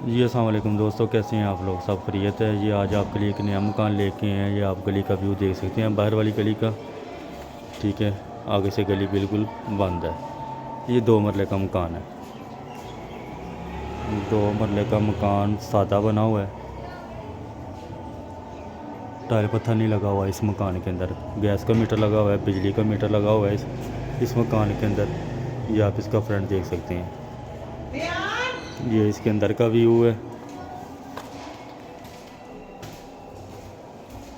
जी अस्सलाम वालेकुम दोस्तों, कैसे हैं आप लोग? सब खैरियत है। ये आज आपके लिए एक नया मकान लेके आए हैं। ये आप गली का व्यू देख सकते हैं, बाहर वाली गली का। ठीक है, आगे से गली बिल्कुल बंद है। ये 2 मरले का मकान है। 2 मरले का मकान सादा बना हुआ है। टाइल पत्थर नहीं लगा हुआ इस मकान के अंदर। गैस का मीटर लगा हुआ है, बिजली का मीटर लगा हुआ है इस मकान के अंदर। ये आप इसका फ्रंट देख सकते हैं। ये इसके अंदर का व्यू है।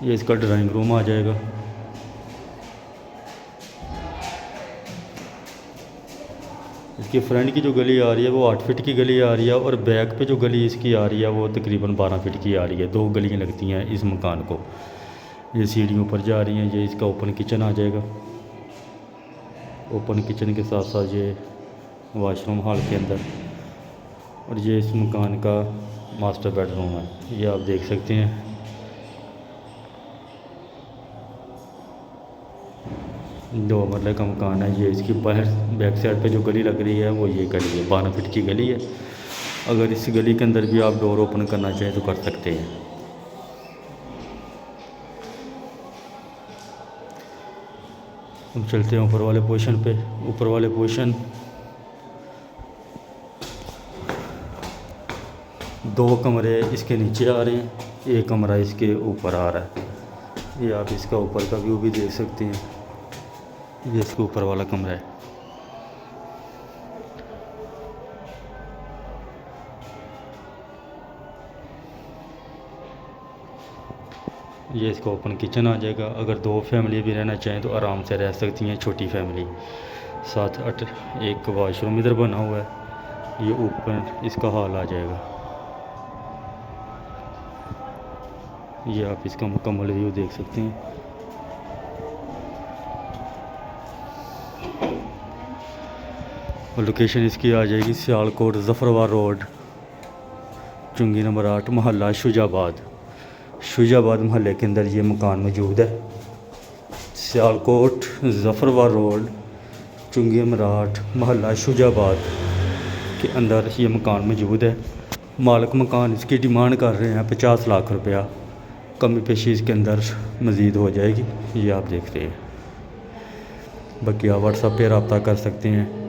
ये इसका ड्राइंग रूम आ जाएगा। इसकी फ्रंट की जो गली आ रही है वो 8 फीट की गली आ रही है, और बैक पे जो गली इसकी आ रही है वो तकरीबन 12 फीट की आ रही है। 2 गलियाँ लगती हैं इस मकान को। ये सीढ़ियों पर जा रही हैं। ये इसका ओपन किचन आ जाएगा। ओपन किचन के साथ साथ ये वॉशरूम हॉल के अंदर, और ये इस मकान का मास्टर बेडरूम है। ये आप देख सकते हैं। दो मरले का मकान है। ये इसकी बाहर बैक साइड पे जो गली लग रही है वो ये गली है, 12 फीट की गली है। अगर इस गली के अंदर भी आप डोर ओपन करना चाहें तो कर सकते हैं। हम चलते हैं ऊपर वाले पोर्शन पे। ऊपर वाले पोर्शन 2 कमरे इसके नीचे आ रहे हैं, 1 कमरा इसके ऊपर आ रहा है। ये आप इसका ऊपर का व्यू भी देख सकते हैं। ये इसके ऊपर वाला कमरा है। ये इसका ओपन किचन आ जाएगा। अगर 2 फैमिली भी रहना चाहें तो आराम से रह सकती हैं, छोटी फैमिली। 7-8 एक वॉशरूम इधर बना हुआ है। ये ऊपर इसका हॉल आ जाएगा। ये आप इसका मुकम्मल व्यू देख सकते हैं। और लोकेशन इसकी आ जाएगी सियालकोट ज़फ़रवार रोड, चुंगी नंबर 8, मोहल्ला शुजाबाद मोहल्ले के अंदर ये मकान मौजूद है। सियालकोट ज़फ़रवार रोड, चुंगी नंबर 8, मोहल्ला शुजाबाद के अंदर ये मकान मौजूद है। मालिक मकान इसकी डिमांड कर रहे हैं 50 लाख रुपया। कमी पेशी इसके अंदर मज़ीद हो जाएगी। ये आप देख रहे हैं। बाकी आप व्हाट्सएप पे रब्ता कर सकते हैं।